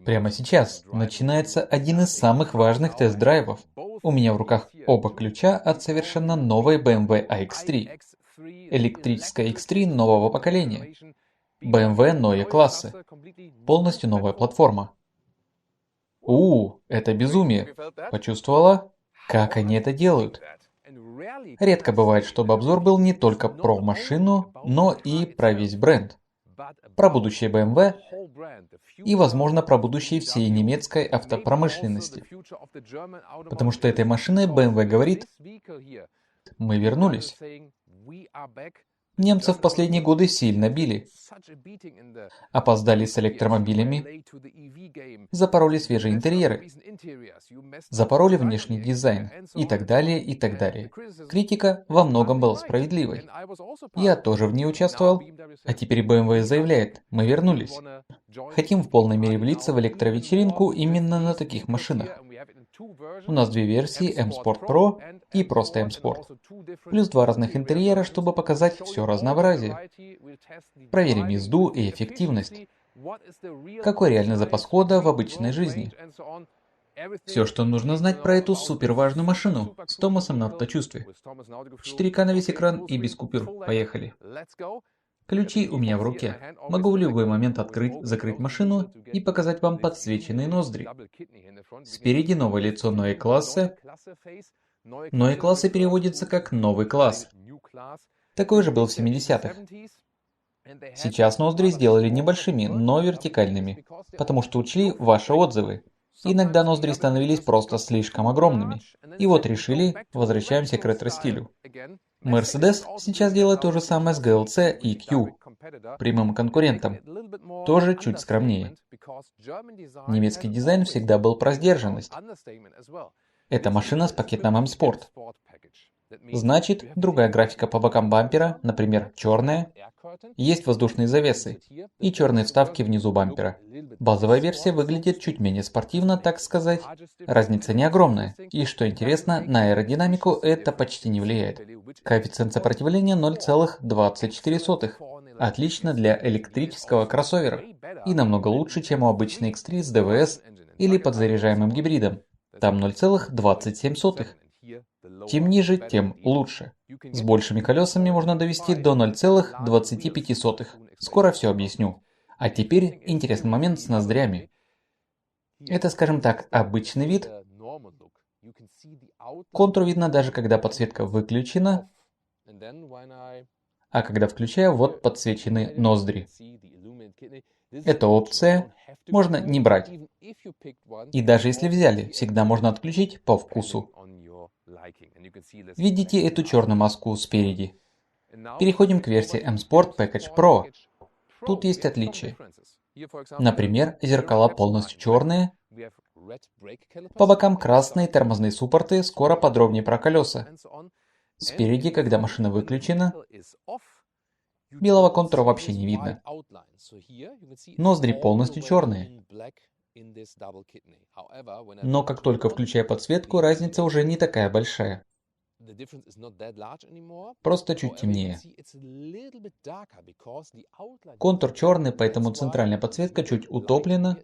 Прямо сейчас начинается один из самых важных тест-драйвов. У меня в руках оба ключа от совершенно новой BMW iX3. Электрическая X3 нового поколения. BMW Neue классы. Полностью новая платформа. Это безумие. Почувствовала? Как они это делают? Редко бывает, чтобы обзор был не только про машину, но и про весь бренд. Про будущее BMW и, возможно, про будущее всей немецкой автопромышленности. Потому что этой машиной BMW говорит: мы вернулись. Немцев в последние годы сильно били. Опоздали с электромобилями, запороли свежие интерьеры, запороли внешний дизайн и так далее, и так далее. Критика во многом была справедливой. Я тоже в ней участвовал, а теперь BMW заявляет: мы вернулись. Хотим в полной мере влиться в электровечеринку именно на таких машинах. У нас две версии M Sport Pro и просто M Sport. Плюс два разных интерьера, чтобы показать все разнообразие. Проверим езду и эффективность. Какой реальный запас хода в обычной жизни. Все, что нужно знать про эту суперважную машину с Томасом на авточувстве. 4К на весь экран и без купюр. Поехали. Ключи у меня в руке. Могу в любой момент открыть-закрыть машину и показать вам подсвеченные ноздри. Спереди новое лицо Neue класса. Neue класса переводится как «новый класс». Такой же был в 70-х. Сейчас ноздри сделали небольшими, но вертикальными, потому что учли ваши отзывы. Иногда ноздри становились просто слишком огромными. И вот решили, возвращаемся к ретро-стилю. Mercedes сейчас делает то же самое с GLC и Q, прямым конкурентом, тоже чуть скромнее. Немецкий дизайн всегда был про сдержанность. Это машина с пакетом M-Sport. Значит, другая графика по бокам бампера, например, черная. Есть воздушные завесы и черные вставки внизу бампера. Базовая версия выглядит чуть менее спортивно, так сказать. Разница не огромная. И что интересно, на аэродинамику это почти не влияет. Коэффициент сопротивления 0,24. Отлично для электрического кроссовера. И намного лучше, чем у обычной X3 с ДВС или подзаряжаемым гибридом. Там 0,27. Чем ниже, тем лучше. С большими колесами можно довести до 0,25. Скоро все объясню. А теперь интересный момент с ноздрями. Это, скажем так, обычный вид. Контур видно даже когда подсветка выключена, а когда включаю, вот подсвечены ноздри. Эта опция можно не брать. И даже если взяли, всегда можно отключить по вкусу. Видите эту черную маску спереди? Переходим к версии M Sport Package Pro. Тут есть отличия. Например, зеркала полностью черные. По бокам красные тормозные суппорты, скоро подробнее про колеса. Спереди, когда машина выключена, белого контура вообще не видно. Ноздри полностью черные. Но как только включаю подсветку, разница уже не такая большая. Просто чуть темнее. Контур черный, поэтому центральная подсветка чуть утоплена.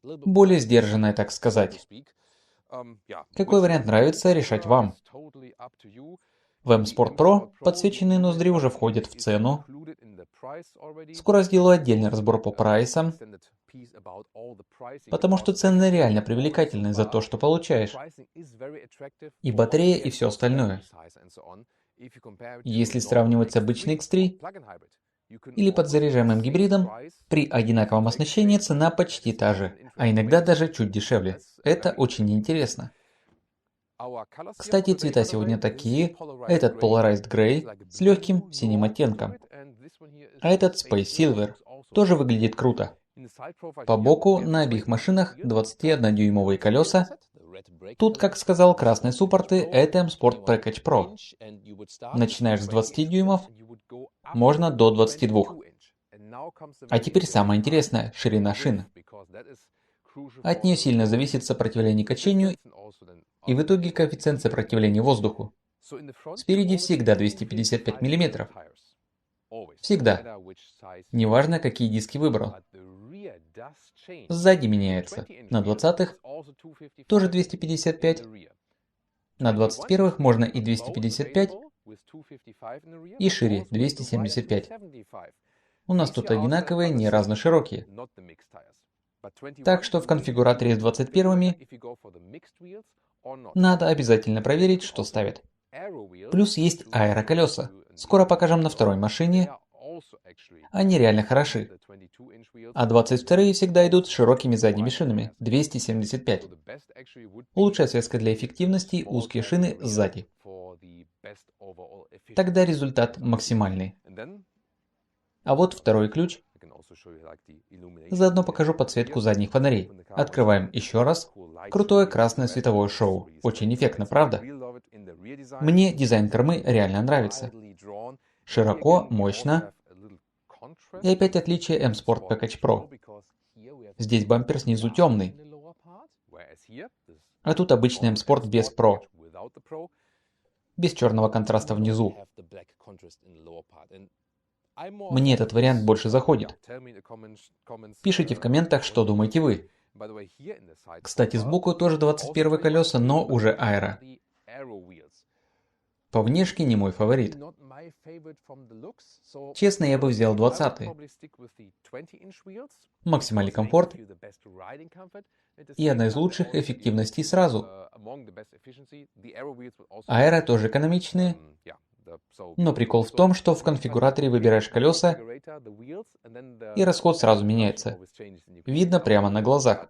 Более сдержанная, так сказать. Какой вариант нравится, решать вам. В M Sport Pro подсвеченные ноздри уже входят в цену. Скоро сделаю отдельный разбор по прайсам, потому что цены реально привлекательные за то, что получаешь. И батарея, и все остальное. Если сравнивать с обычной X3 или подзаряжаемым гибридом, при одинаковом оснащении цена почти та же, а иногда даже чуть дешевле. Это очень интересно. Кстати, цвета сегодня такие. Этот Polarized Gray с легким синим оттенком, а этот Space Silver тоже выглядит круто. По боку на обеих машинах 21-дюймовые колеса. Тут, как сказал, красные суппорты – это M Sport Package Pro. Начинаешь с 20 дюймов, можно до 22. А теперь самое интересное – ширина шин. От нее сильно зависит сопротивление качению и в итоге коэффициент сопротивления воздуху. Спереди всегда 255 мм. Всегда. Неважно, какие диски выбрал. Сзади меняется. На 20-х тоже 255. На 21-х можно и 255, и шире 275. У нас тут одинаковые, не разноширокие. Так что в конфигураторе с 21-ми надо обязательно проверить, что ставят. Плюс есть аэроколеса. Скоро покажем на второй машине. Они реально хороши. А 22-е всегда идут с широкими задними шинами, 275. Лучшая связка для эффективности – узкие шины сзади. Тогда результат максимальный. А вот второй ключ. Заодно покажу подсветку задних фонарей. Открываем еще раз. Крутое красное световое шоу. Очень эффектно, правда? Мне дизайн кормы реально нравится. Широко, мощно. И опять отличие M-Sport Package Pro. Здесь бампер снизу темный. А тут обычный M-Sport без Pro. Без черного контраста внизу. Мне этот вариант больше заходит. Пишите в комментах, что думаете вы. Кстати, сбоку тоже 21 колеса, но уже аэро. По внешке не мой фаворит. Честно, я бы взял 20-е. Максимальный комфорт и одна из лучших эффективностей сразу. Аэро тоже экономичные. Но прикол в том, что в конфигураторе выбираешь колеса, и расход сразу меняется. Видно прямо на глазах.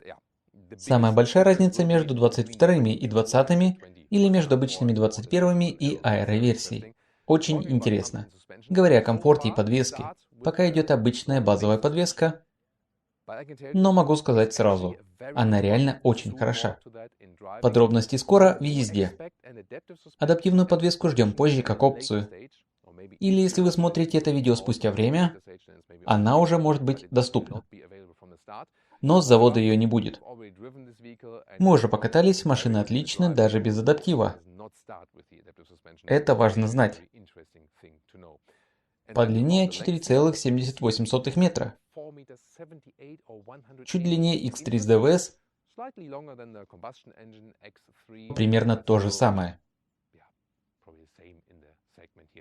Самая большая разница между 22-ми и 20-ми или между обычными 21-ми и аэро-версией. Очень интересно. Говоря о комфорте и подвеске, пока идет обычная базовая подвеска, но могу сказать сразу, она реально очень хороша. Подробности скоро везде. Адаптивную подвеску ждем позже как опцию. Или если вы смотрите это видео спустя время, она уже может быть доступна. Но с завода ее не будет. Мы уже покатались, машина отлична, даже без адаптива. Это важно знать. По длине 4,78 метра. Чуть длиннее X3 с DVS, примерно то же самое.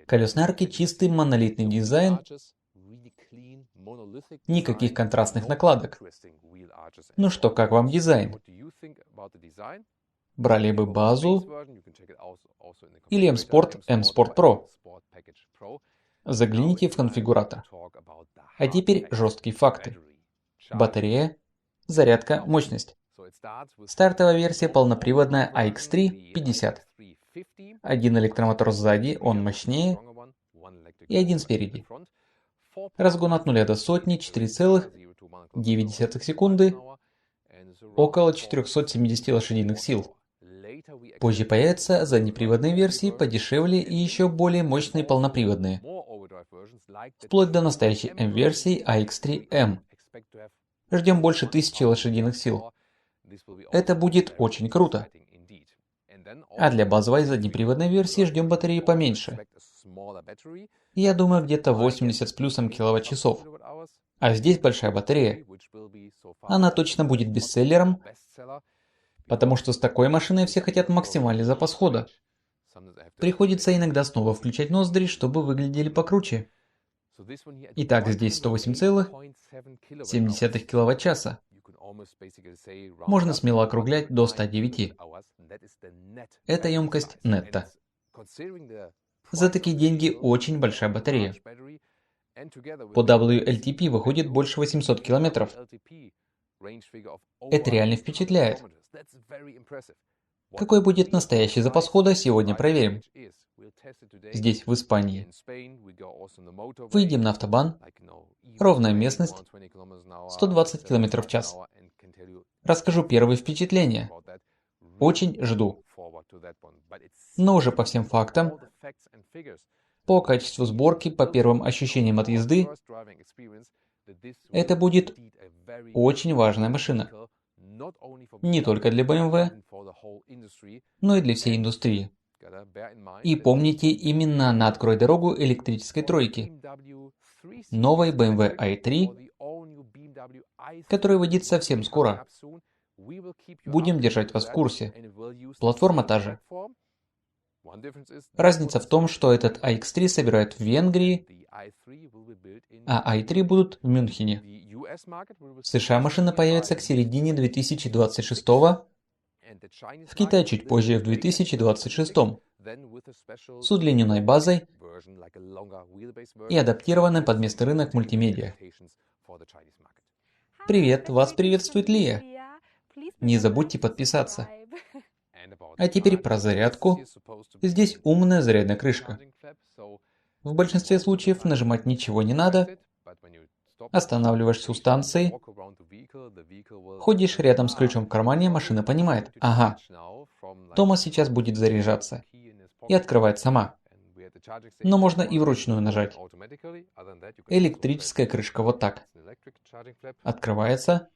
Колесные арки чистый монолитный дизайн, никаких контрастных накладок. Ну что, как вам дизайн? Брали бы базу или M-Sport Pro? Загляните в конфигуратор. А теперь жесткие факты. Батарея, зарядка, мощность. Стартовая версия полноприводная AX3 50. Один электромотор сзади, он мощнее, и один спереди. Разгон от 0 до сотни 4,9 секунды, около 470 лошадиных сил. Позже появятся заднеприводные версии подешевле и еще более мощные полноприводные. Вплоть до настоящей M-версии AX3M. Ждем больше 1000 лошадиных сил. Это будет очень круто. А для базовой заднеприводной версии ждем батареи поменьше. Я думаю, где-то 80 с плюсом киловатт-часов. А здесь большая батарея. Она точно будет бестселлером, потому что с такой машиной все хотят максимальный запас хода. Приходится иногда снова включать ноздри, чтобы выглядели покруче. Итак, здесь 108,7 киловатт-часа. Можно смело округлять до 109. Это емкость нетто. За такие деньги очень большая батарея. По WLTP выходит больше 800 километров. Это реально впечатляет. Какой будет настоящий запас хода, сегодня проверим. Здесь, в Испании. Выйдем на автобан. Ровная местность. 120 км в час. Расскажу первые впечатления. Очень жду. Но уже по всем фактам, по качеству сборки, по первым ощущениям от езды, это будет очень важная машина. Не только для BMW, но и для всей индустрии. И помните, именно она откроет дорогу электрической тройке. Новой BMW i3 который выйдет совсем скоро. Будем держать вас в курсе. Платформа та же. Разница в том, что этот iX3 собирают в Венгрии, а i3 будут в Мюнхене. В США машина появится к середине 2026, в Китае чуть позже, в 2026, с удлиненной базой и адаптированной под местный рынок мультимедиа. Привет, вас приветствует Лия. Не забудьте подписаться. А теперь про зарядку. Здесь умная зарядная крышка. В большинстве случаев нажимать ничего не надо. Останавливаешься у станции. Ходишь рядом с ключом в кармане, машина понимает. Ага, Томас сейчас будет заряжаться. И открывает сама. Но можно и вручную нажать. Электрическая крышка вот так. Открывается.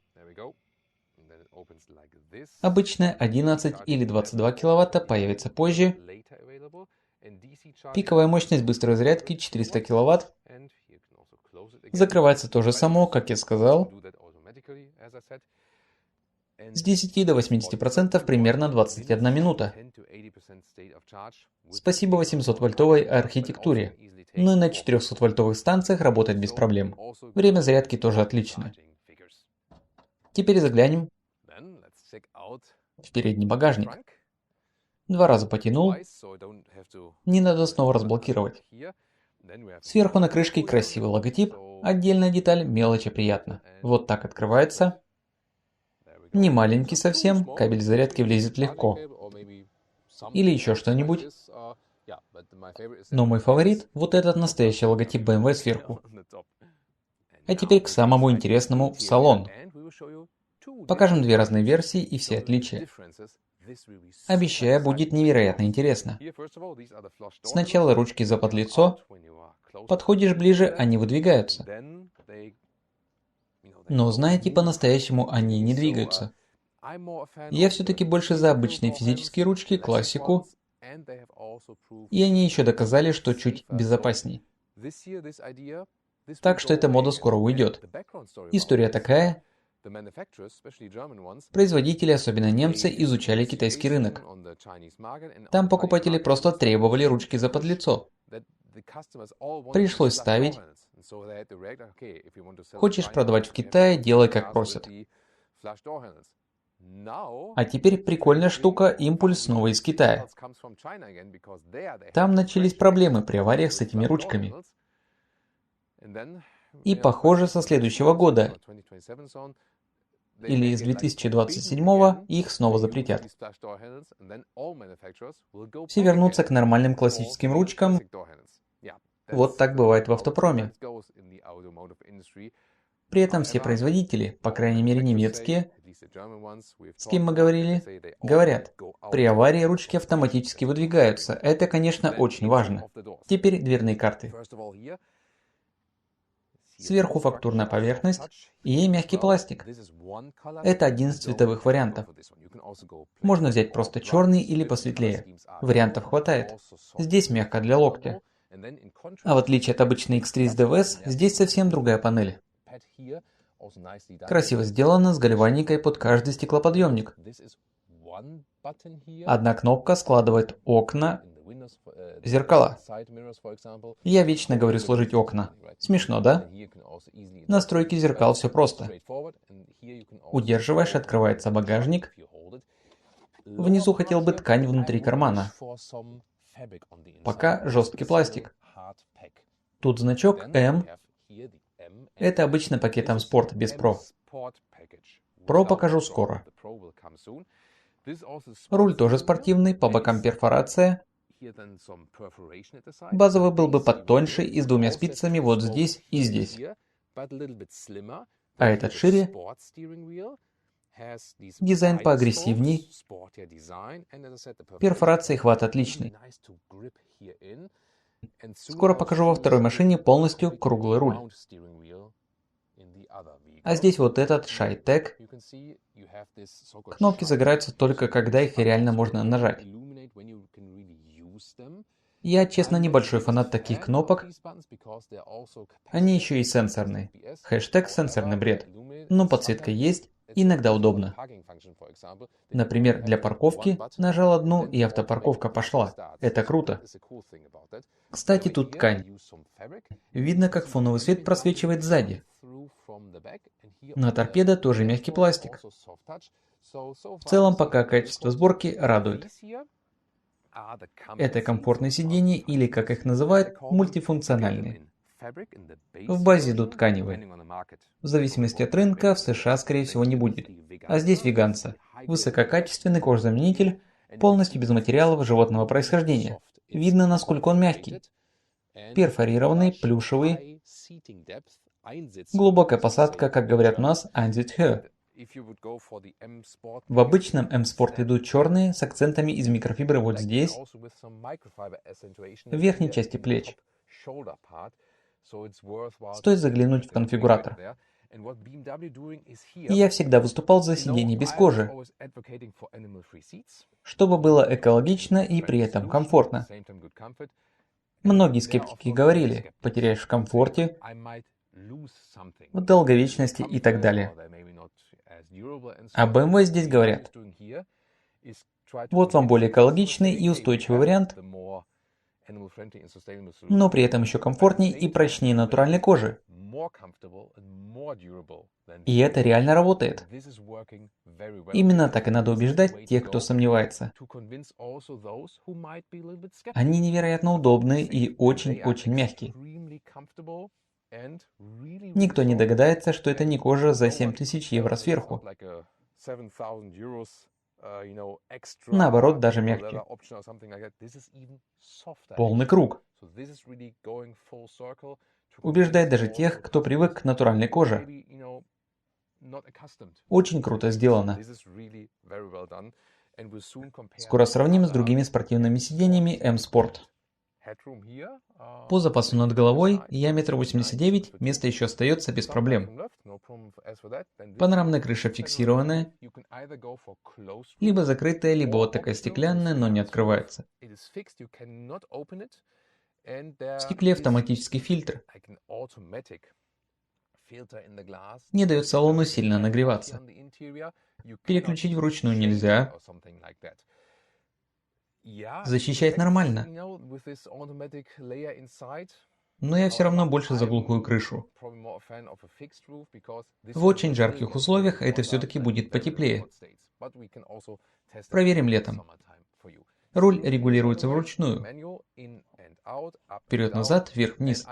Обычная 11 или 22 киловатта появится позже. Пиковая мощность быстрой зарядки 400 киловатт. Закрывается то же самое, как я сказал. С 10 до 80% примерно 21 минута. Спасибо 800-вольтовой архитектуре. Но и на 400-вольтовых станциях работает без проблем. Время зарядки тоже отличное. Теперь заглянем в передний багажник. 2 раза потянул. Не надо снова разблокировать. Сверху на крышке красивый логотип. Отдельная деталь, мелочи приятно. Вот так открывается. Не маленький совсем, кабель зарядки влезет легко. Или еще что-нибудь. Но мой фаворит, вот этот настоящий логотип BMW сверху. А теперь к самому интересному, в салон. Покажем 2 разные версии и все отличия. Обещаю, будет невероятно интересно. Сначала ручки за подлицо. Подходишь ближе, они выдвигаются. Но знаете, по-настоящему они не двигаются. Я все-таки больше за обычные физические ручки, классику. И они еще доказали, что чуть безопасней. Так что эта мода скоро уйдет. История такая. Производители, особенно немцы, изучали китайский рынок. Там покупатели просто требовали ручки за подлицо. Пришлось ставить. Хочешь продавать в Китае, делай как просят. А теперь прикольная штука, импульс снова из Китая. Там начались проблемы при авариях с этими ручками. И похоже, со следующего года, или с 2027 их снова запретят. Все вернутся к нормальным классическим ручкам. Вот так бывает в автопроме. При этом все производители, по крайней мере немецкие, с кем мы говорили, говорят, при аварии ручки автоматически выдвигаются. Это, конечно, очень важно. Теперь дверные карты. Сверху фактурная поверхность и мягкий пластик. Это один из цветовых вариантов. Можно взять просто черный или посветлее. Вариантов хватает. Здесь мягко для локтя. А в отличие от обычной X3 с DVS, здесь совсем другая панель. Красиво сделано с гальваникой под каждый стеклоподъемник. Одна кнопка складывает окна, зеркала. Я вечно говорю сложить окна. Смешно, да? Настройки зеркал все просто. Удерживаешь, открывается багажник. Внизу хотел бы ткань внутри кармана. Пока жесткий пластик. Тут значок M. Это обычно пакетом спорт без Pro. Pro покажу скоро. Руль тоже спортивный, по бокам перфорация. Базовый был бы потоньше и с 2 спицами вот здесь и здесь. А этот шире. Дизайн поагрессивней. Перфорация и хват отличный. Скоро покажу во второй машине полностью круглый руль. А здесь вот этот ShyTech. Кнопки загораются только когда их реально можно нажать. Я, честно, небольшой фанат таких кнопок. Они еще и сенсорные. Хэштег «сенсорный бред». Но подсветка есть, иногда удобно. Например, для парковки нажал одну, и автопарковка пошла. Это круто. Кстати, тут ткань. Видно, как фоновый свет просвечивает сзади. На торпедо тоже мягкий пластик. В целом, пока качество сборки радует. Это комфортные сиденья или, как их называют, мультифункциональные. В базе идут тканевые. В зависимости от рынка в США, скорее всего, не будет. А здесь веганца. Высококачественный кожзаменитель, полностью без материалов животного происхождения. Видно, насколько он мягкий. Перфорированный, плюшевый. Глубокая посадка, как говорят у нас, Einsitzhöhe. В обычном M-Sport идут черные с акцентами из микрофибры вот здесь, в верхней части плеч. Стоит заглянуть в конфигуратор. И я всегда выступал за сиденье без кожи, чтобы было экологично и при этом комфортно. Многие скептики говорили, потеряешь в комфорте, в долговечности и так далее. А BMW здесь говорят, вот вам более экологичный и устойчивый вариант, но при этом еще комфортнее и прочнее натуральной кожи. И это реально работает. Именно так и надо убеждать тех, кто сомневается. Они невероятно удобные и очень-очень мягкие. Никто не догадается, что это не кожа за 7000 евро сверху. Наоборот, даже мягче. Полный круг. Убеждает даже тех, кто привык к натуральной коже. Очень круто сделано. Скоро сравним с другими спортивными сиденьями M-Sport. По запасу над головой я 1,89 м, место еще остается без проблем. Панорамная крыша фиксированная, либо закрытая, либо вот такая стеклянная, но не открывается. В стекле автоматический фильтр. Не дает салону сильно нагреваться. Переключить вручную нельзя. Защищает нормально. Но я все равно больше за глухую крышу. В очень жарких условиях это все-таки будет потеплее. Проверим летом. Руль регулируется вручную. Вперед-назад, вверх-вниз.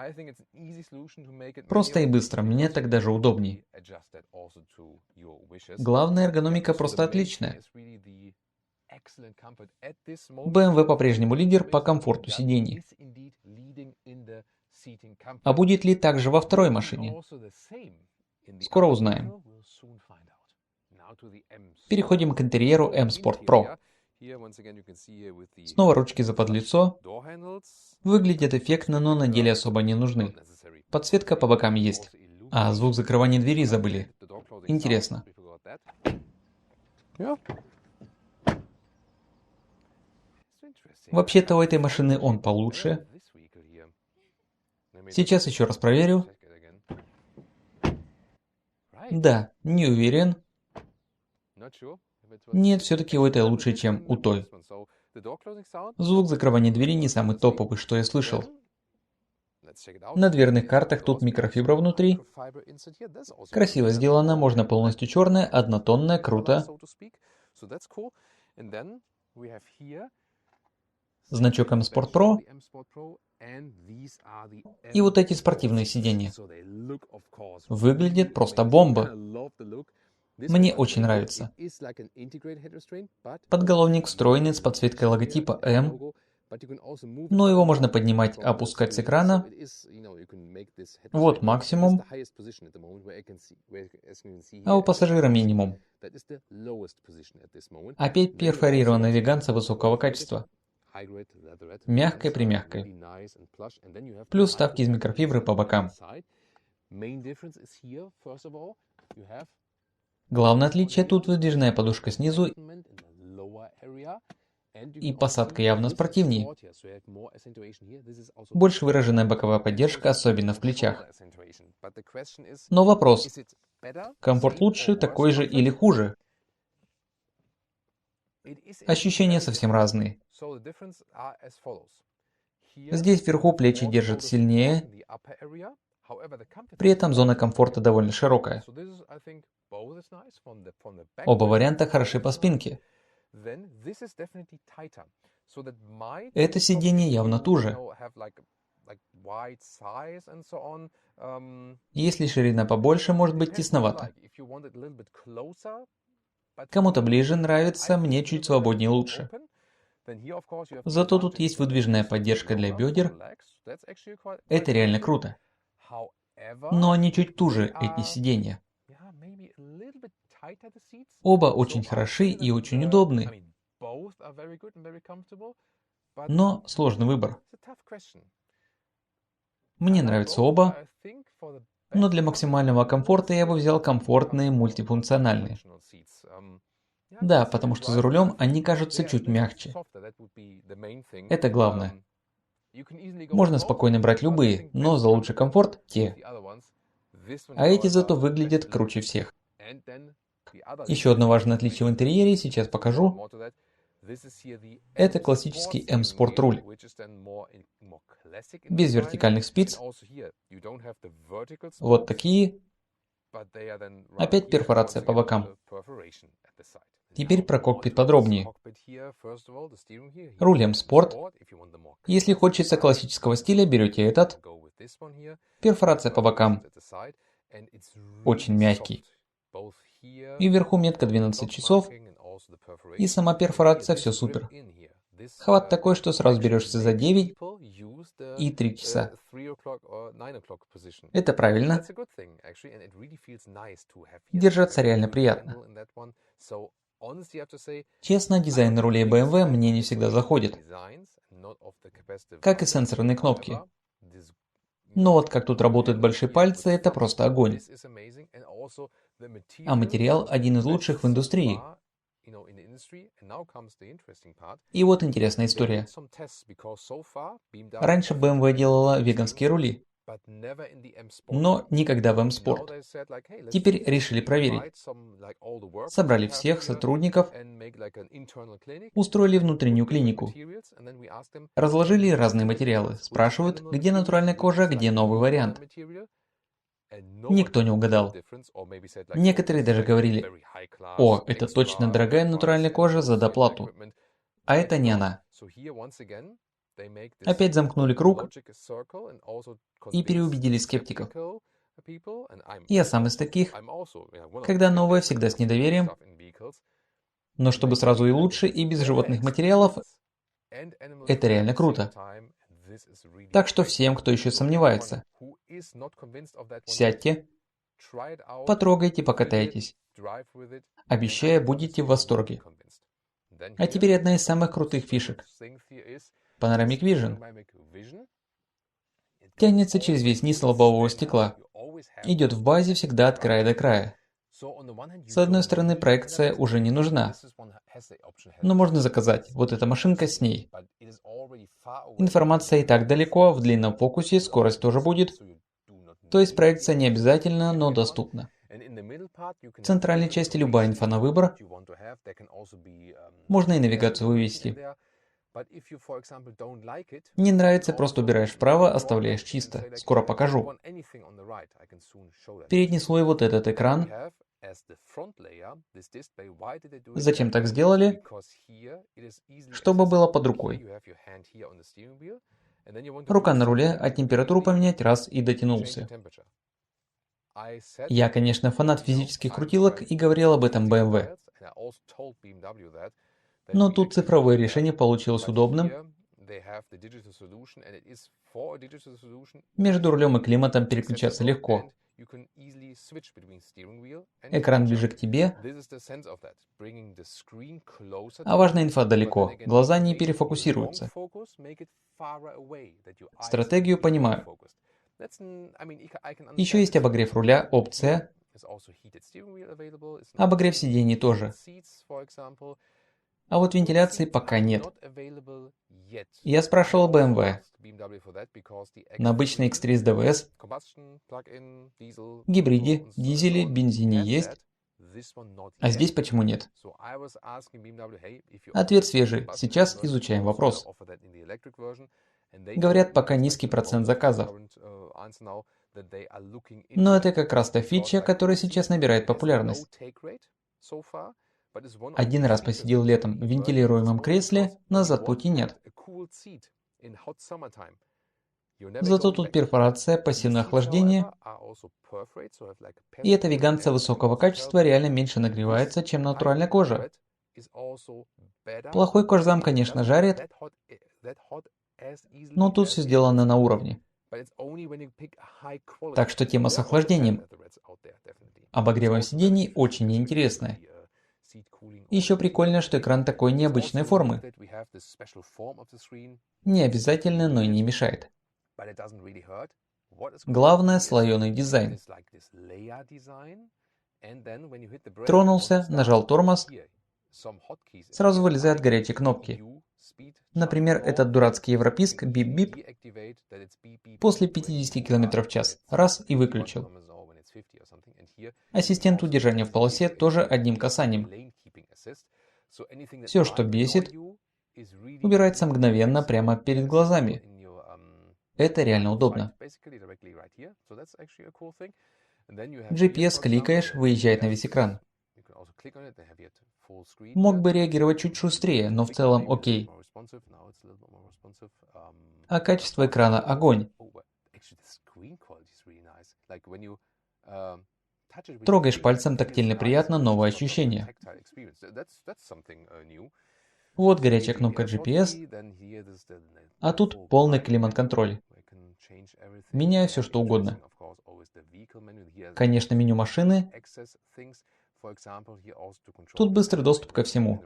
Просто и быстро, мне так даже удобнее. Главная эргономика просто отличная. BMW по-прежнему лидер по комфорту сидений. А будет ли так же во второй машине? Скоро узнаем. Переходим к интерьеру M-Sport Pro. Снова ручки заподлицо. Выглядят эффектно, но на деле особо не нужны. Подсветка по бокам есть. А звук закрывания двери забыли. Интересно. Вообще-то у этой машины он получше. Сейчас еще раз проверю. Да, не уверен. Нет, все-таки у этой лучше, чем у той. Звук закрывания двери не самый топовый, что я слышал. На дверных картах тут микрофибра внутри. Красиво сделано, можно полностью черное, однотонное, круто. Значок M-Sport Pro. И вот эти спортивные сиденья. Выглядит просто бомба. Мне очень нравится. Подголовник встроенный с подсветкой логотипа M. Но его можно поднимать, опускать с экрана. Вот максимум. А у пассажира минимум. Опять перфорированная веганца высокого качества. Мягкой-примягкой. Плюс вставки из микрофибры по бокам. Главное отличие тут выдвижная подушка снизу и посадка явно спортивнее. Больше выраженная боковая поддержка, особенно в плечах. Но вопрос, комфорт лучше, такой же или хуже? Ощущения совсем разные. Здесь вверху плечи держат сильнее, при этом зона комфорта довольно широкая. Оба варианта хороши по спинке. Это сиденье явно туже. Если ширина побольше, может быть тесновато. Кому-то ближе нравится, мне чуть свободнее лучше. Зато тут есть выдвижная поддержка для бедер. Это реально круто. Но они чуть туже, эти сиденья. Оба очень хороши и очень удобны. Но сложный выбор. Мне нравятся оба, но для максимального комфорта я бы взял комфортные мультифункциональные. Да, потому что за рулем они кажутся чуть мягче. Это главное. Можно спокойно брать любые, но за лучший комфорт те. А эти зато выглядят круче всех. Еще одно важное отличие в интерьере, сейчас покажу. Это классический M-Sport руль. Без вертикальных спиц. Вот такие. Опять перфорация по бокам. Теперь про кокпит подробнее. Руль M-Sport. Если хочется классического стиля, берете этот. Перфорация по бокам. Очень мягкий. И вверху метка 12 часов. И сама перфорация все супер. Хват такой, что сразу берешься за 9 и 3 часа. Это правильно. Держаться реально приятно. Честно, дизайн рулей BMW мне не всегда заходит. Как и сенсорные кнопки. Но вот как тут работают большие пальцы, это просто огонь. А материал один из лучших в индустрии. И вот интересная история. Раньше BMW делала веганские рули, но никогда в M-Sport. Теперь решили проверить. Собрали всех сотрудников, устроили внутреннюю клинику, разложили разные материалы, спрашивают, где натуральная кожа, где новый вариант. Никто не угадал. Некоторые даже говорили: «О, это точно дорогая натуральная кожа за доплату». А это не она. Опять замкнули круг и переубедили скептиков. Я сам из таких, когда новое всегда с недоверием, но чтобы сразу и лучше, и без животных материалов, это реально круто. Так что всем, кто еще сомневается, сядьте, потрогайте, покатайтесь. Обещаю, будете в восторге. А теперь одна из самых крутых фишек. Panoramic Vision. Тянется через весь низ лобового стекла. Идет в базе всегда от края до края. С одной стороны, проекция уже не нужна. Но можно заказать. Вот эта машинка с ней. Информация и так далеко, в длинном фокусе, скорость тоже будет. То есть проекция не обязательно, но доступна. В центральной части любая инфа на выбор. Можно и навигацию вывести. Не нравится, просто убираешь вправо, оставляешь чисто. Скоро покажу. Передний слой вот этот экран. Зачем так сделали? Чтобы было под рукой. Рука на руле, а температуру поменять раз и дотянулся. Я, конечно, фанат физических крутилок и говорил об этом BMW. Но тут цифровое решение получилось удобным. Между рулем и климатом переключаться легко. Экран ближе к тебе, а важная инфа далеко, глаза не перефокусируются. Стратегию понимаю. Еще есть обогрев руля, опция. Обогрев сидений тоже. А вот вентиляции пока нет. Я спрашивал BMW. На обычной X3 с ДВС, гибриде, дизеле, бензине есть, а здесь почему нет? Ответ свежий. Сейчас изучаем вопрос. Говорят, пока низкий процент заказов. Но это как раз та фича, которая сейчас набирает популярность. Один раз посидел летом в вентилируемом кресле, назад пути нет. Зато тут перфорация, пассивное охлаждение, и эта веганца высокого качества реально меньше нагревается, чем натуральная кожа. Плохой кожзам, конечно, жарит, но тут все сделано на уровне. Так что тема с охлаждением, обогревом сидений очень неинтересная. Еще прикольно, что экран такой необычной формы. Не обязательно, но и не мешает. Главное — слоеный дизайн. Тронулся, нажал тормоз, сразу вылезают горячие кнопки. Например, этот дурацкий европиск бип-бип после 50 км в час. Раз и выключил. Ассистент удержания в полосе тоже одним касанием. Все, что бесит, убирается мгновенно прямо перед глазами. Это реально удобно. GPS кликаешь, выезжает на весь экран. Мог бы реагировать чуть шустрее, но в целом окей. А качество экрана огонь. Трогаешь пальцем, тактильно приятно, новое ощущение. Вот горячая кнопка GPS, а тут полный климат-контроль. Меняю все, что угодно. Конечно, меню машины. Тут быстрый доступ ко всему.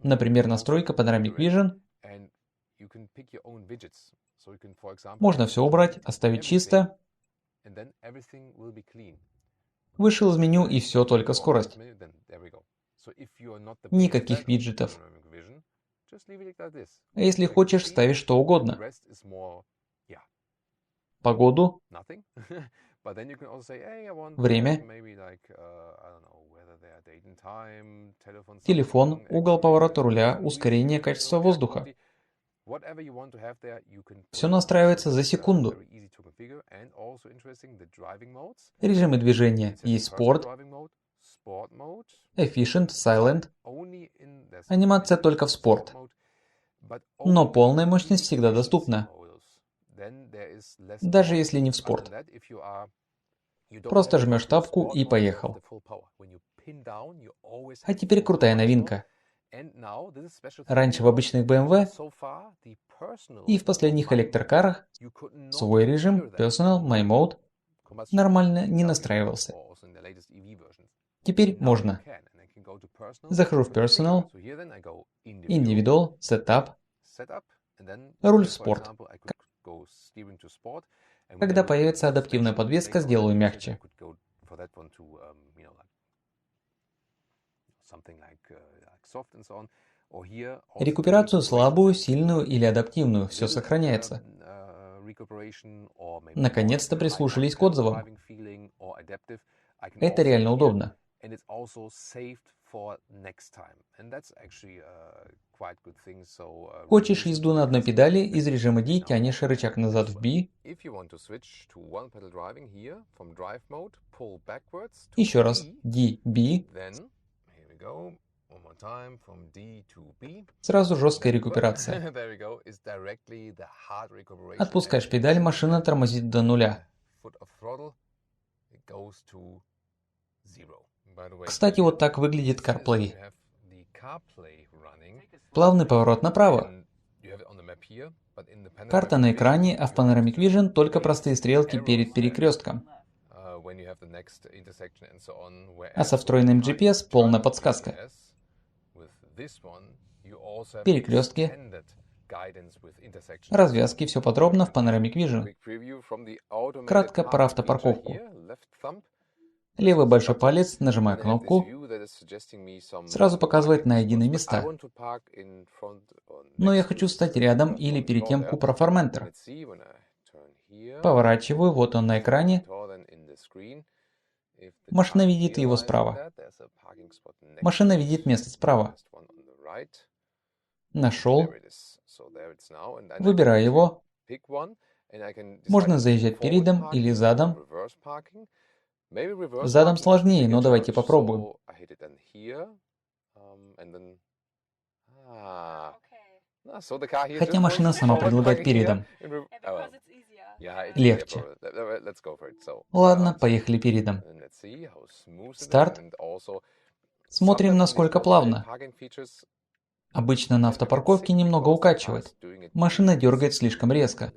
Например, настройка Panoramic Vision. Можно все убрать, оставить чисто. Вышел из меню и все, только скорость. Никаких виджетов. А если хочешь, ставишь что угодно. Погоду. Время. Телефон, угол поворота руля, ускорение, качество воздуха. Все настраивается за секунду. Режимы движения. Есть спорт, Efficient, Silent. Анимация только в спорт. Но полная мощность всегда доступна. Даже если не в спорт. Просто жмешь тапку и поехал. А теперь крутая новинка. Раньше в обычных BMW и в последних электрокарах свой режим Personal, My Mode нормально не настраивался. Теперь можно. Захожу в Personal, Individual, Setup, руль в спорт. Когда появится адаптивная подвеска, сделаю мягче. Рекуперацию слабую, сильную или адаптивную, все сохраняется. Наконец-то прислушались к отзывам. Это реально удобно. Хочешь езду на одной педали, из режима D тянешь рычаг назад в B. Еще раз D, B. Сразу жесткая рекуперация. Отпускаешь педаль, машина тормозит до нуля. Кстати, вот так выглядит CarPlay. Плавный поворот направо. Карта на экране, а в Panoramic Vision только простые стрелки перед перекрестком. А со встроенным GPS полная подсказка. Перекрестки, развязки, все подробно в Panoramic Vision. Кратко про автопарковку. Левый большой палец, нажимаю кнопку. Сразу показывает найденные места. Но я хочу стать рядом или перед тем Cupra Formentor. Поворачиваю, вот он на экране. Машина видит его справа. Машина видит место справа. Нашел. Выбираю его. Можно заезжать передом или задом. Задом сложнее, но давайте попробуем. Хотя машина сама предлагает передом. Легче. Ладно, поехали передом. Старт. Смотрим, насколько плавно. Обычно на автопарковке немного укачивает. Машина дергает слишком резко.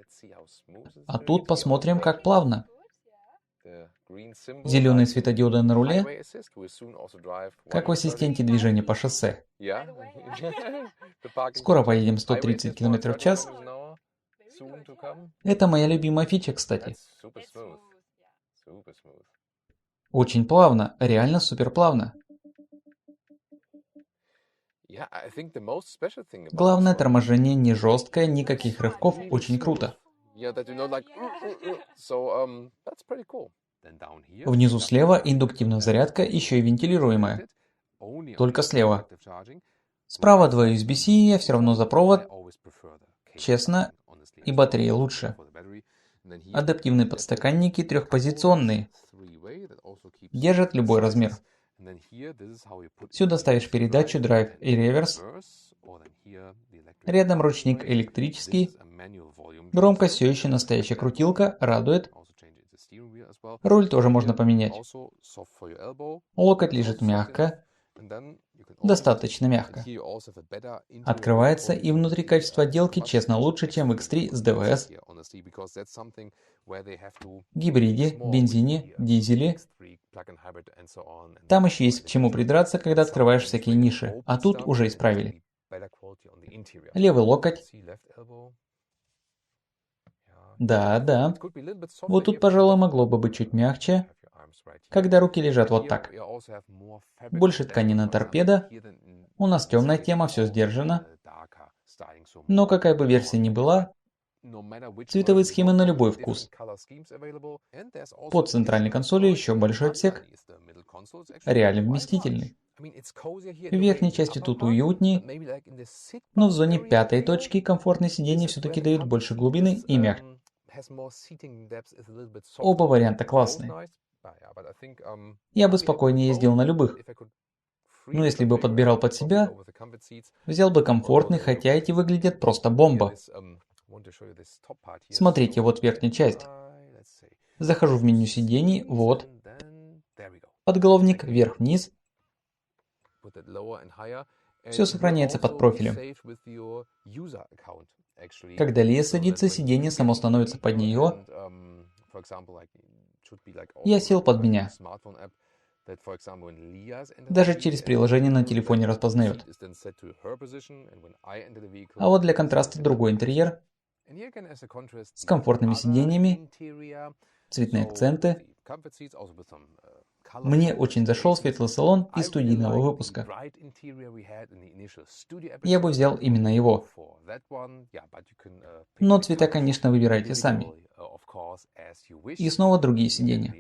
А тут посмотрим, как плавно. Зеленые светодиоды на руле, как в ассистенте движения по шоссе. Скоро поедем 130 км в час. Это моя любимая фича, кстати. Очень плавно, реально супер плавно. Главное, торможение не жесткое, никаких рывков, очень круто. Внизу слева индуктивная зарядка, еще и вентилируемая. Только слева. Справа 2 USB-C, я все равно за провод. Честно, и батарея лучше. Адаптивные подстаканники трехпозиционные. Держат любой размер. Сюда ставишь передачу, драйв и реверс. Рядом ручник электрический. Громкость все еще настоящая крутилка, радует. Руль тоже можно поменять. Локоть лежит мягко. Достаточно мягко. Открывается, и внутри качество отделки, честно, лучше, чем в X3 с ДВС. Гибриде, бензине, дизеле. Там еще есть к чему придраться, когда открываешь всякие ниши. А тут уже исправили. Левый локоть. Да. Вот тут, пожалуй, могло бы быть чуть мягче, когда руки лежат вот так. Больше ткани на торпедо. У нас темная тема, все сдержано. Но какая бы версия ни была, цветовые схемы на любой вкус. Под центральной консолью еще большой отсек. Реально вместительный. В верхней части тут уютнее, но в зоне пятой точки комфортные сиденья все-таки дают больше глубины и мягче. Оба варианта классные. Я бы спокойнее ездил на любых. Но если бы подбирал под себя, взял бы комфортный, хотя эти выглядят просто бомба. Смотрите, вот верхняя часть. Захожу в меню сидений, вот. Подголовник вверх-вниз. Все сохраняется под профилем. Когда Лия садится, сиденье само становится под нее. Я сел под меня. Даже через приложение на телефоне распознает. А вот для контраста другой интерьер. С комфортными сиденьями, цветные акценты. Мне очень зашел светлый салон из студийного выпуска. Я бы взял именно его. Но цвета, конечно, выбирайте сами. И снова другие сиденья.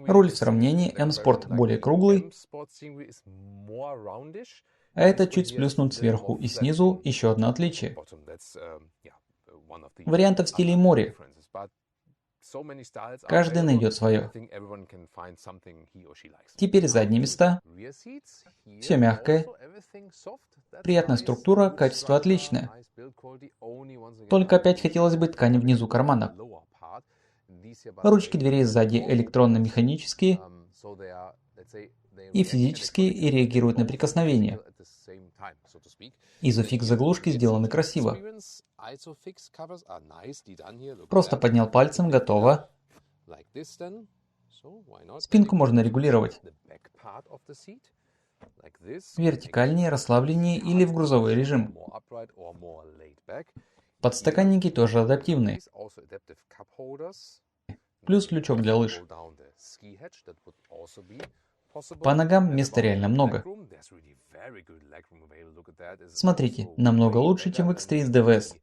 Руль в сравнении M-Sport более круглый, а это чуть сплюснут сверху и снизу, еще одно отличие. Вариантов стилей море. Каждый найдет свое. Теперь задние места. Все мягкое. Приятная структура, качество отличное. Только опять хотелось бы ткани внизу карманов. Ручки дверей сзади электронно-механические и физические и реагируют на прикосновение. Изофикс заглушки сделаны красиво. Просто поднял пальцем, готово. Спинку можно регулировать. Вертикальнее, расслабленнее или в грузовой режим. Подстаканники тоже адаптивные. Плюс лючок для лыж. По ногам места реально много. Смотрите, намного лучше, чем в X3 с DVS.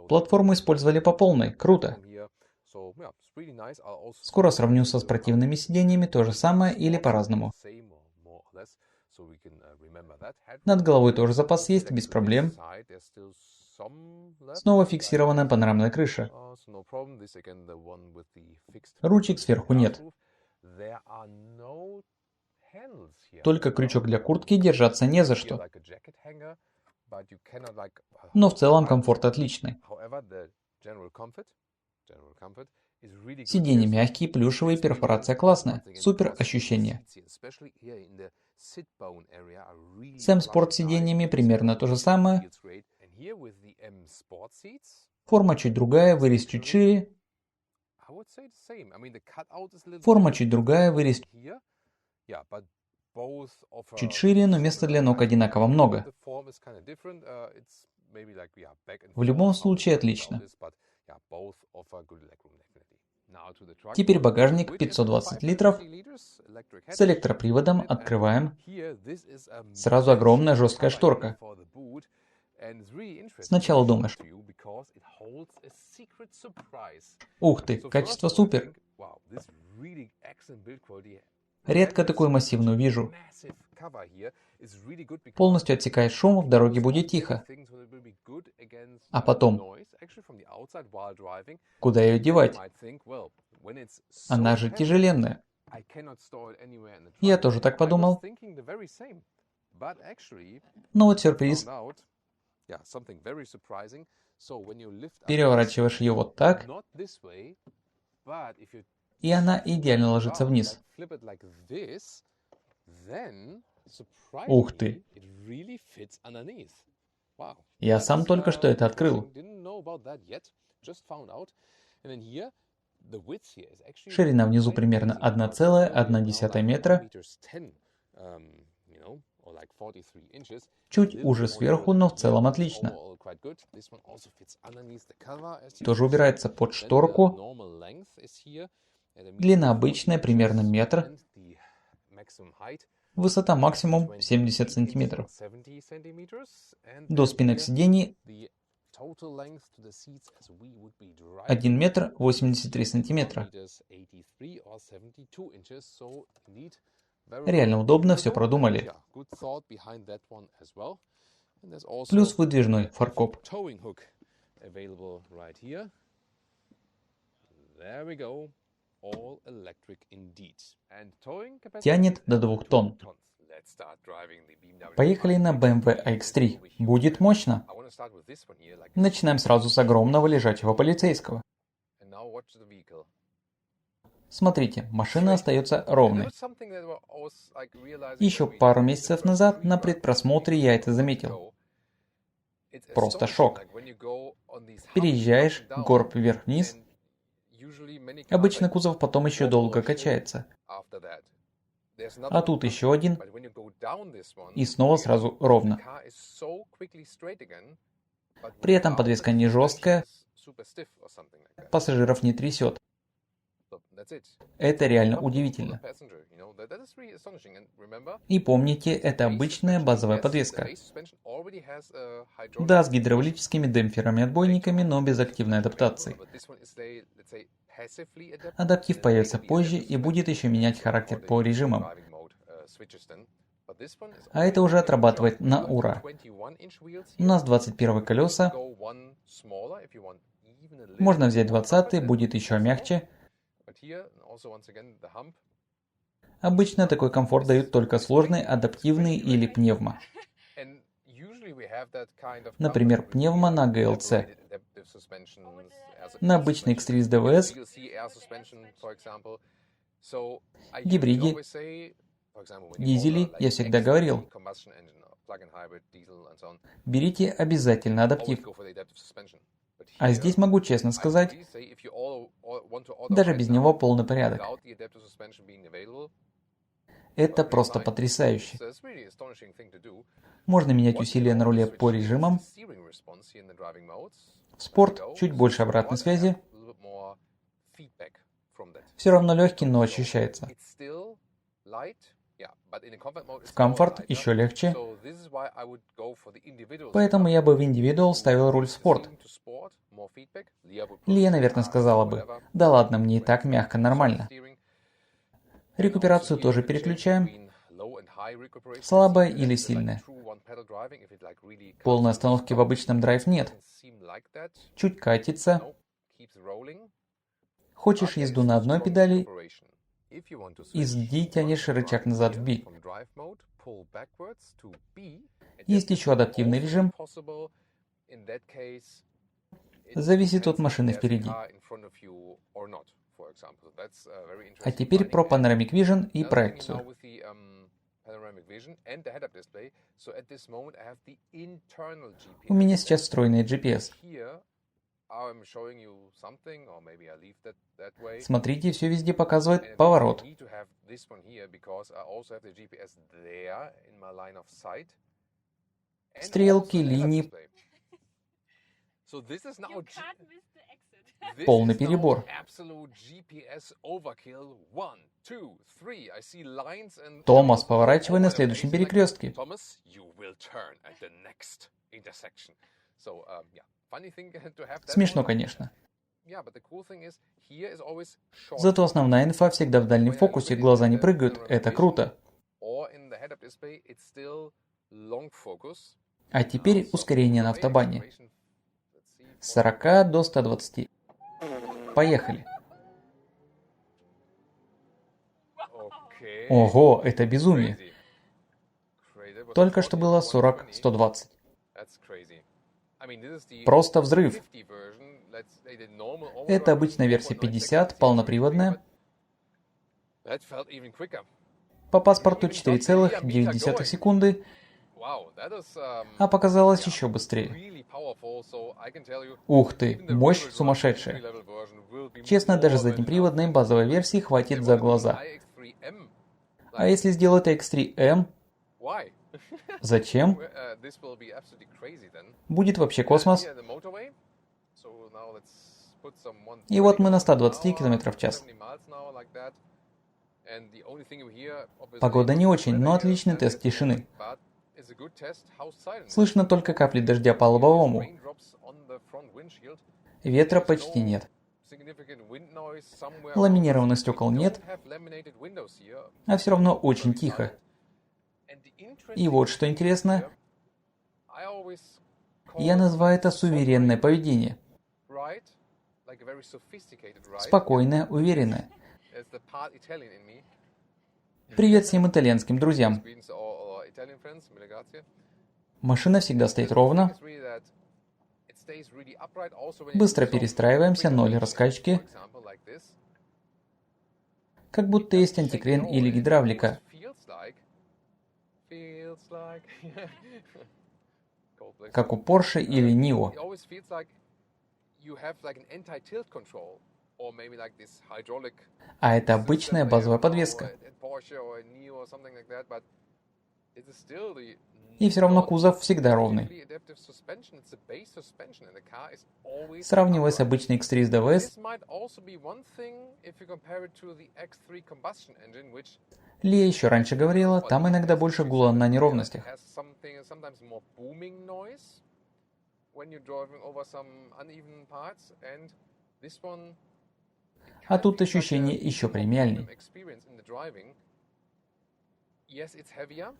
Платформу использовали по полной, круто. Скоро сравню со спортивными сиденьями, то же самое или по-разному. Над головой тоже запас есть, без проблем. Снова фиксированная панорамная крыша. Ручек сверху нет. Только крючок для куртки, держаться не за что. Но в целом комфорт отличный. Сиденья мягкие, плюшевые, перфорация классная. Супер ощущение. С M-Sport сиденьями примерно то же самое. Форма чуть другая, вырез чуть шире. Форма чуть другая, вырез чуть шире, но места для ног одинаково много. В любом случае отлично. Теперь багажник 520 литров. С электроприводом открываем. Сразу огромная жесткая шторка. Сначала думаешь: ух ты, качество супер. Редко такую массивную вижу. Полностью отсекает шум, в дороге будет тихо. А потом, куда ее девать? Она же тяжеленная. Я тоже так подумал. Но вот сюрприз. Переворачиваешь ее вот так, и она идеально ложится вниз. Ух ты! Я сам только что это открыл. Ширина внизу примерно 1,1 метра. Чуть уже сверху, но в целом отлично. Тоже убирается под шторку. Длина обычная, примерно метр. Высота максимум 70 сантиметров. До спинок сидений 1 метр 83 сантиметра. Реально удобно, все продумали. Плюс выдвижной фаркоп. Тянет до 2 тонн. Поехали на BMW iX3. Будет мощно. Начинаем сразу с огромного лежачего полицейского. Смотрите, машина остается ровной. Еще пару месяцев назад на предпросмотре я это заметил. Просто шок. Переезжаешь, горб вверх-вниз. Обычно кузов потом еще долго качается. А тут еще один. И снова сразу ровно. При этом подвеска не жесткая. Пассажиров не трясет. Это реально удивительно. И помните, это обычная базовая подвеска. Да, с гидравлическими демпферами-отбойниками, но без активной адаптации. Адаптив появится позже и будет еще менять характер по режимам. А это уже отрабатывает на ура. У нас 21 колеса. Можно взять 20, будет еще мягче. Обычно такой комфорт дают только сложные, адаптивные или пневмо. Например, пневмо на GLC. На обычный X3 с DVS, гибриде, дизели, я всегда говорил, берите обязательно адаптив. А здесь могу честно сказать, даже без него полный порядок. Это просто потрясающе. Можно менять усилия на руле по режимам. В спорт чуть больше обратной связи. Все равно легкий, но ощущается. В комфорт еще легче. Поэтому я бы в Individual ставил руль в спорт. Лия, наверное, сказала бы: да ладно, мне и так мягко, нормально. Рекуперацию тоже переключаем. Слабая или сильная. Полной остановки в обычном драйв нет. Чуть катится. Хочешь езду на одной педали, из D тянешь рычаг назад в B. Есть еще адаптивный режим. Зависит от машины впереди. А теперь про Panoramic Vision и проекцию. У меня сейчас встроенный GPS. Смотрите, все везде показывает поворот. Стрелки, линии. Полный перебор. Томас, поворачивай на следующем перекрестке. Смешно, конечно. Зато основная инфа всегда в дальнем фокусе, глаза не прыгают, это круто. А теперь ускорение на автобане. С 40 до 120. Поехали. Ого, это безумие. Только что было 40-120. Просто взрыв. Это обычная версия 50, полноприводная. По паспорту 4,9 секунды, а показалось еще быстрее. Ух ты, мощь сумасшедшая. Честно, даже заднеприводной базовой версии хватит за глаза. А если сделать X3M? Зачем? Будет вообще космос. И вот мы на 120 км в час. Погода не очень, но отличный тест тишины. Слышно только капли дождя по лобовому. Ветра почти нет. Ламинированных стекол нет, а все равно очень тихо. И вот что интересно, я называю это суверенное поведение. Спокойное, уверенное. Привет всем итальянским друзьям. Машина всегда стоит ровно. Быстро перестраиваемся, 0 раскачки. Как будто есть антикрен или гидравлика. Как у Porsche или NIO. А это обычная базовая подвеска. И все равно кузов всегда ровный. Сравнивая с обычной X3 с DVS, Лия еще раньше говорила, там иногда больше гула на неровностях. А тут ощущение еще премиальней.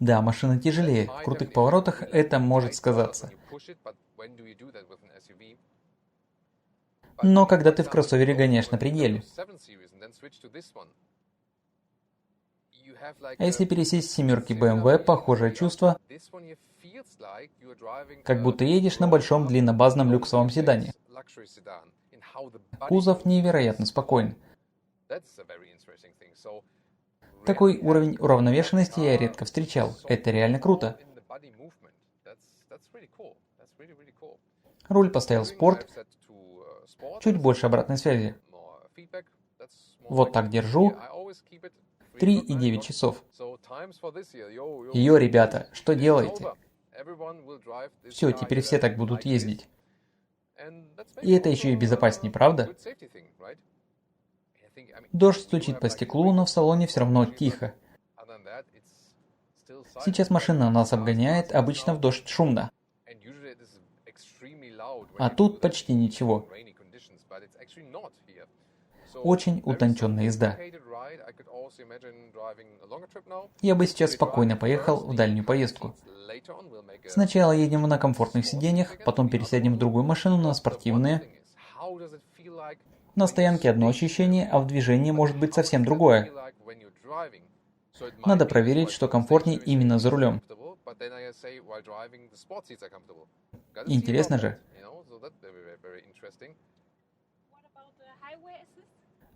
Да, машина тяжелее, в крутых поворотах это может сказаться. Но когда ты в кроссовере гоняешь на пределе. А если пересесть с семерки BMW, похожее чувство, как будто едешь на большом длиннобазном люксовом седане. Кузов невероятно спокоен. Такой уровень уравновешенности я редко встречал. Это реально круто. Руль поставил в спорт. Чуть больше обратной связи. Вот так держу. 3,9 часов. Йо, ребята, что делаете? Все, теперь все так будут ездить. И это еще и безопаснее, правда? Дождь стучит по стеклу, но в салоне все равно тихо. Сейчас машина нас обгоняет, обычно в дождь шумно. А тут почти ничего. Очень утонченная езда. Я бы сейчас спокойно поехал в дальнюю поездку. Сначала едем на комфортных сиденьях, потом пересядем в другую машину на спортивные. На стоянке одно ощущение, а в движении может быть совсем другое. Надо проверить, что комфортнее именно за рулем. Интересно же.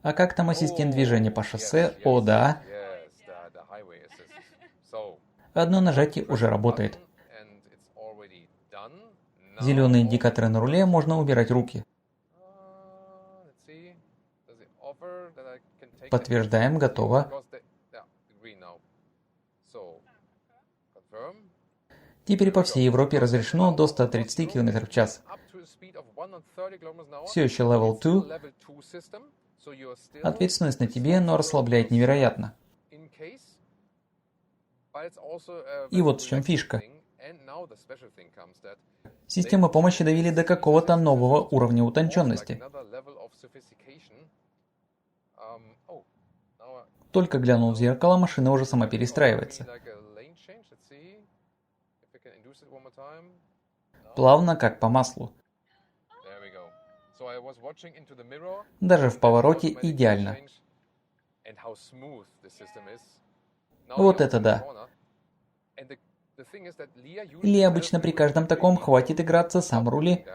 А как там ассистент движения по шоссе? О, да. Одно нажатие уже работает. Зеленые индикаторы на руле, можно убирать руки. Подтверждаем, готово. Теперь по всей Европе разрешено до 130 км в час. Все еще Level 2. Ответственность на тебе, но расслабляет невероятно. И вот в чем фишка. Системы помощи довели до какого-то нового уровня утонченности. Только глянул в зеркало, машина уже сама перестраивается. Плавно, как по маслу. Даже в повороте идеально. Вот это да. Или обычно при каждом таком хватит играться, сам рули.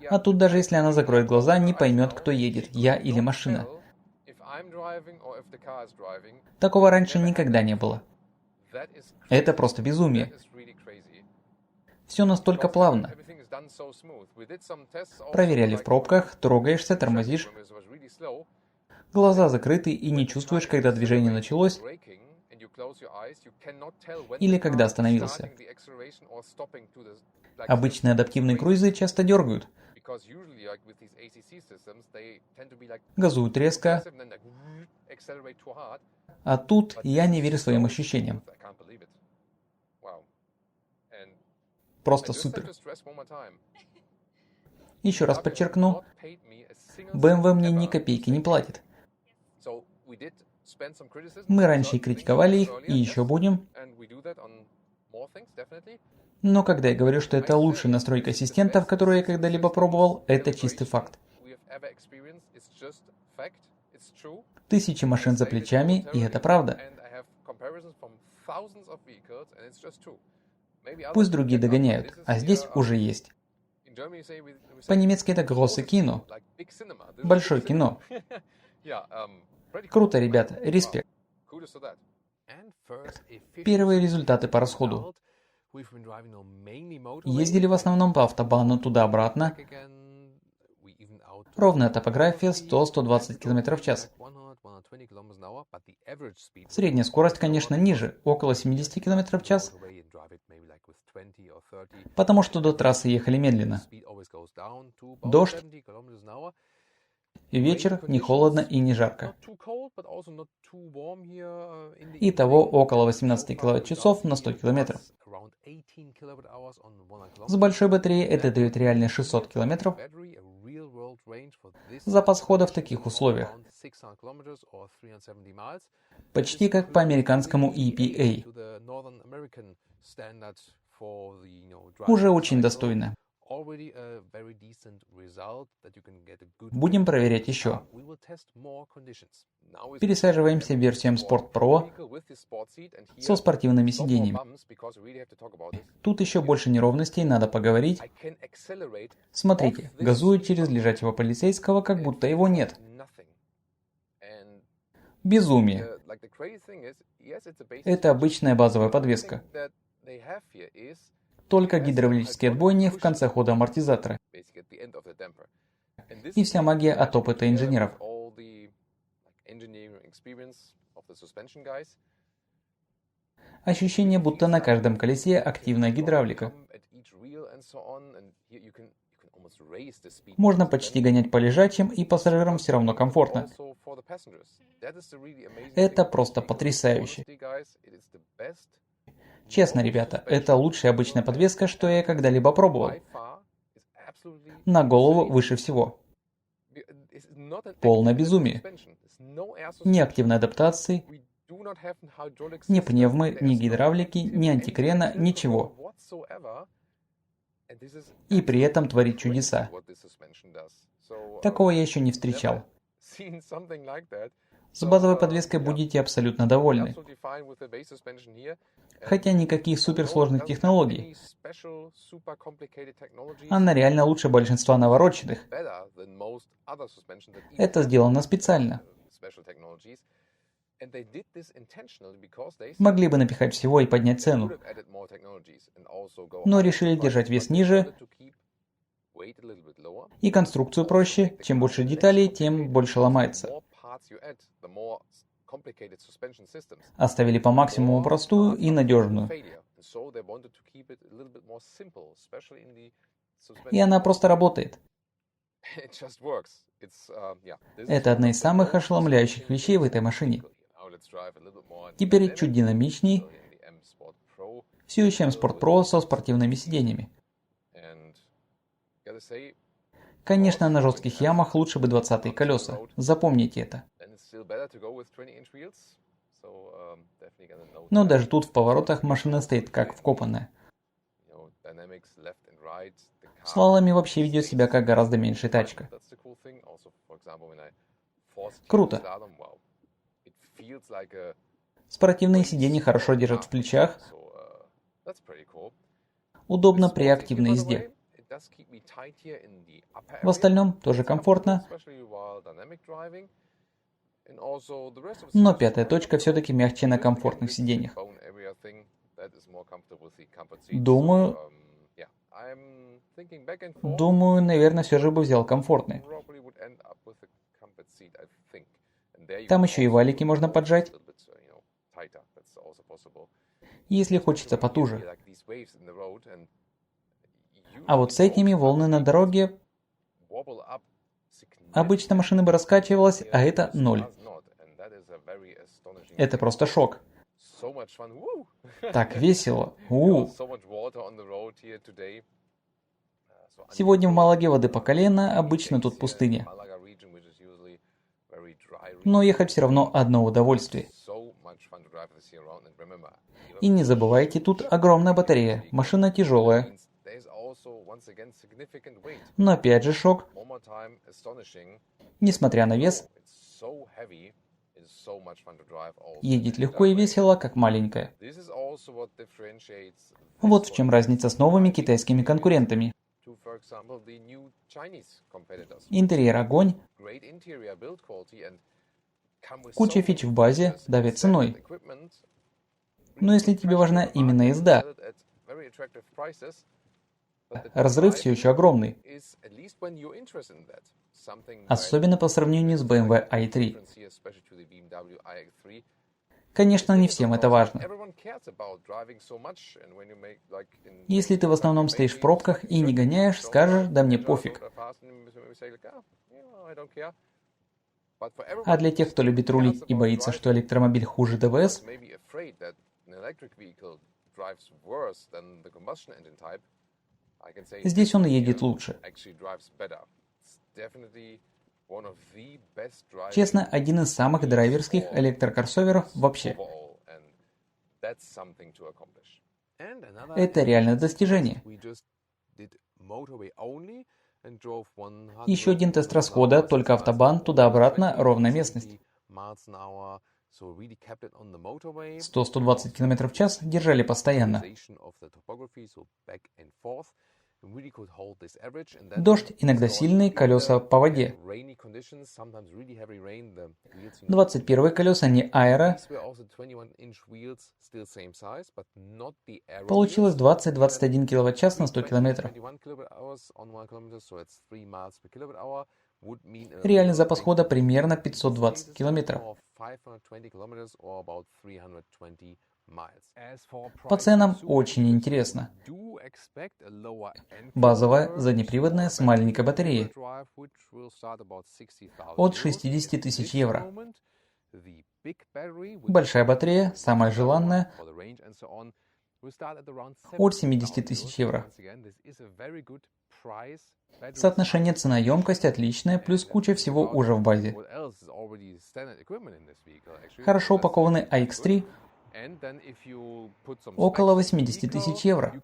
А тут даже если она закроет глаза, не поймет, кто едет, я или машина. Такого раньше никогда не было. Это просто безумие. Все настолько плавно. Проверяли в пробках, трогаешься, тормозишь. Глаза закрыты и не чувствуешь, когда движение началось или когда остановился. Обычные адаптивные круизы часто дергают. Газуют резко. А тут я не верю своим ощущениям. Просто супер. Еще раз подчеркну, BMW мне ни копейки не платит. Мы раньше и критиковали их, и еще будем. Но когда я говорю, что это лучшая настройка ассистентов, которую я когда-либо пробовал, это чистый факт. Тысячи машин за плечами, и это правда. Пусть другие догоняют, а здесь уже есть. По-немецки это große Kino. Большое кино. Круто, ребята, респект. Первые результаты по расходу. Ездили в основном по автобану туда-обратно. Ровная топография 100-120 км в час. Средняя скорость, конечно, ниже, около 70 км в час. Потому что до трассы ехали медленно. Дождь. Вечер, не холодно и не жарко. Итого около 18 киловатт-часов на 100 километров. С большой батареей это дает реально 600 километров. Запас хода в таких условиях. Почти как по американскому EPA. Уже очень достойно. Будем проверять еще. Пересаживаемся в версию M-Sport Pro со спортивными сиденьями. Тут еще больше неровностей, надо поговорить. Смотрите, газует через лежачего полицейского, как будто его нет. Безумие. Это обычная базовая подвеска. Только гидравлические отбойни в конце хода амортизатора. И вся магия от опыта инженеров. Ощущение, будто на каждом колесе активная гидравлика. Можно почти гонять по лежачим, и пассажирам все равно комфортно. Это просто потрясающе. Честно, ребята, это лучшая обычная подвеска, что я когда-либо пробовал. На голову выше всего. Полное безумие. Ни активной адаптации, ни пневмы, ни гидравлики, ни антикрена, ничего. И при этом творит чудеса. Такого я еще не встречал. С базовой подвеской будете абсолютно довольны. Хотя никаких суперсложных технологий. Она реально лучше большинства навороченных. Это сделано специально. Могли бы напихать всего и поднять цену. Но решили держать вес ниже и конструкцию проще. Чем больше деталей, тем больше ломается. Оставили по максимуму простую и надежную. И она просто работает. Это одна из самых ошеломляющих вещей в этой машине. Теперь чуть динамичней. Все еще M-Sport Pro со спортивными сиденьями. Конечно, на жестких ямах лучше бы 20-е колеса. Запомните это. Но даже тут в поворотах машина стоит как вкопанная. В слаломе вообще ведет себя как гораздо меньшая тачка. Круто. Спортивные сиденья хорошо держат в плечах. Удобно при активной езде. В остальном тоже комфортно. Но пятая точка все-таки мягче на комфортных сиденьях. Думаю, наверное, все же бы взял комфортный. Там еще и валики можно поджать, если хочется потуже. А вот с этими волны на дороге... Обычно машина бы раскачивалась, а это ноль. Это просто шок. Так весело. Сегодня в Малаге воды по колено, обычно тут пустыня. Но ехать все равно одно удовольствие. И не забывайте, тут огромная батарея, машина тяжелая. Но опять же шок. Несмотря на вес, едет легко и весело, как маленькая. Вот в чем разница с новыми китайскими конкурентами. Интерьер огонь, куча фич в базе, давит ценой. Но если тебе важна именно езда, разрыв все еще огромный. Особенно по сравнению с BMW i3. Конечно, не всем это важно. Если ты в основном стоишь в пробках и не гоняешь, скажешь, да мне пофиг. А для тех, кто любит рулить и боится, что электромобиль хуже ДВС, здесь он едет лучше. Честно, один из самых драйверских электрокроссоверов вообще. Это реальное достижение. Еще один тест расхода, только автобан, туда-обратно, ровная местность. 100-120 км в час держали постоянно. Дождь иногда сильный, колеса по воде. 21 колеса не аэро. Получилось 20-21 кВт-час на 100 км. Реальный запас хода примерно 520 км. По ценам очень интересно. Базовая заднеприводная с маленькой батареей от 60 тысяч евро. Большая батарея, самая желанная, от 70 тысяч евро. Соотношение цена-емкость отличное, плюс куча всего уже в базе. Хорошо упакованный iX3 около 80 тысяч евро.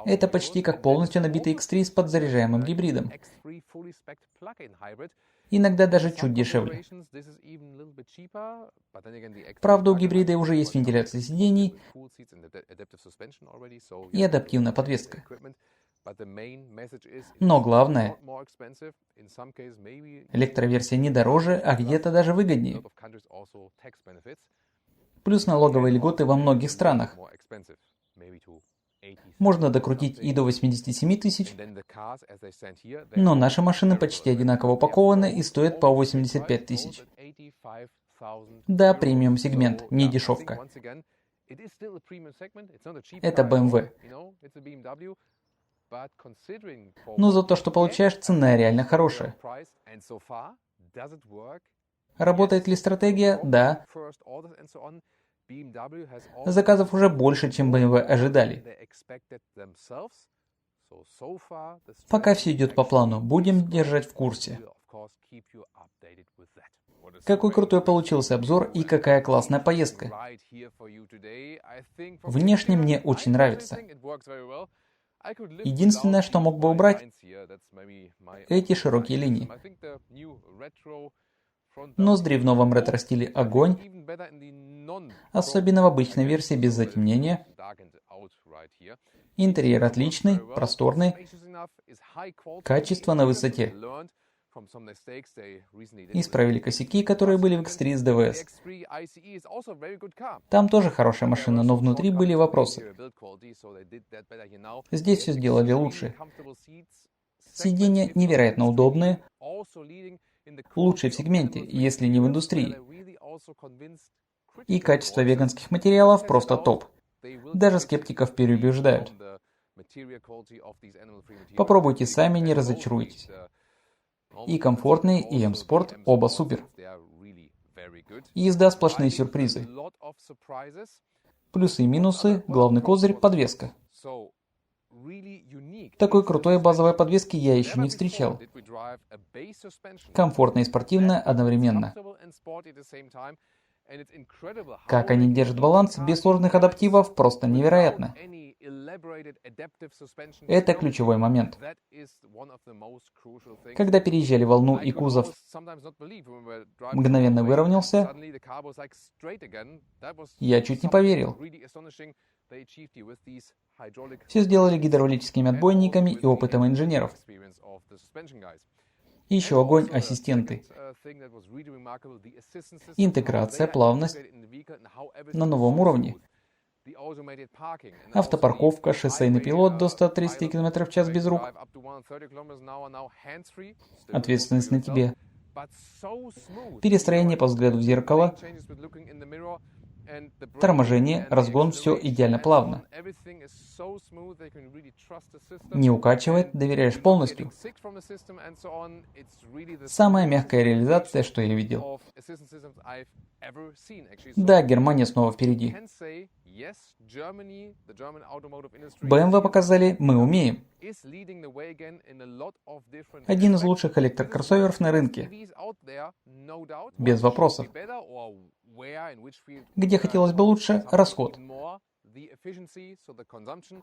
Это почти как полностью набитый X3 с подзаряжаемым гибридом. Иногда даже чуть дешевле. Правда, у гибрида уже есть вентиляция сидений и адаптивная подвеска. Но главное, электроверсия не дороже, а где-то даже выгоднее. Плюс налоговые льготы во многих странах. Можно докрутить и до 87 тысяч, но наши машины почти одинаково упакованы и стоят по 85 тысяч. Да, премиум сегмент, не дешевка. Это BMW. Но за то, что получаешь, цена реально хорошая. Работает ли стратегия? Да. Заказов уже больше, чем BMW ожидали. Пока все идет по плану, будем держать в курсе. Какой крутой получился обзор и какая классная поездка. Внешне мне очень нравится. Единственное, что мог бы убрать, эти широкие линии. Ноздри в новом ретро-стиле огонь, особенно в обычной версии без затемнения. Интерьер отличный, просторный, качество на высоте. Исправили косяки, которые были в X3 с ДВС. Там тоже хорошая машина, но внутри были вопросы. Здесь все сделали лучше. Сиденья невероятно удобные, лучшие в сегменте, если не в индустрии. И качество веганских материалов просто топ. Даже скептиков переубеждают. Попробуйте сами, не разочаруйтесь. И комфортный, и M-Sport, оба супер. И езда сплошные сюрпризы. Плюсы и минусы, главный козырь – подвеска. Такой крутой базовой подвески я еще не встречал. Комфортно и спортивно одновременно. Как они держат баланс без сложных адаптивов, просто невероятно. Это ключевой момент. Когда переезжали волну и кузов мгновенно выровнялся, я чуть не поверил. Все сделали гидравлическими отбойниками и опытом инженеров. И еще огонь ассистенты. Интеграция, плавность на новом уровне. Автопарковка, шоссейный пилот до 130 км в час без рук. Ответственность на тебе. Перестроение по взгляду в зеркало. Торможение, разгон, все идеально плавно. Не укачивает, доверяешь полностью. Самая мягкая реализация, что я видел. Да, Германия снова впереди. BMW показали, мы умеем. Один из лучших электрокроссоверов на рынке. Без вопросов. Где хотелось бы лучше? Расход.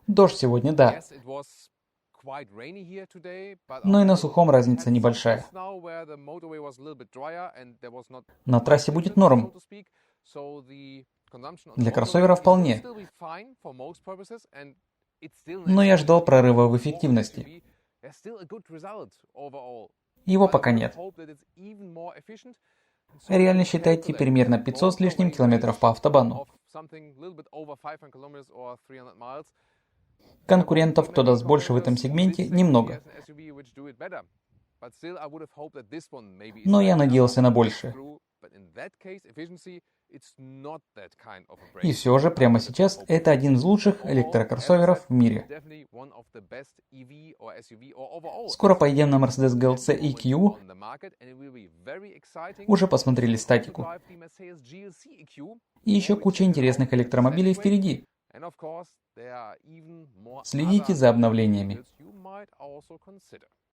Дождь сегодня, да. Но и на сухом разница небольшая. На трассе будет норм. Для кроссовера вполне. Но я ждал прорыва в эффективности. Его пока нет. Реально считайте примерно 500 с лишним километров по автобану. Конкурентов, кто даст больше в этом сегменте, немного. Но я надеялся на большее. И все же, прямо сейчас, это один из лучших электрокроссоверов в мире. Скоро поедем на Mercedes GLC EQ. Уже посмотрели статику. И еще куча интересных электромобилей впереди. Следите за обновлениями.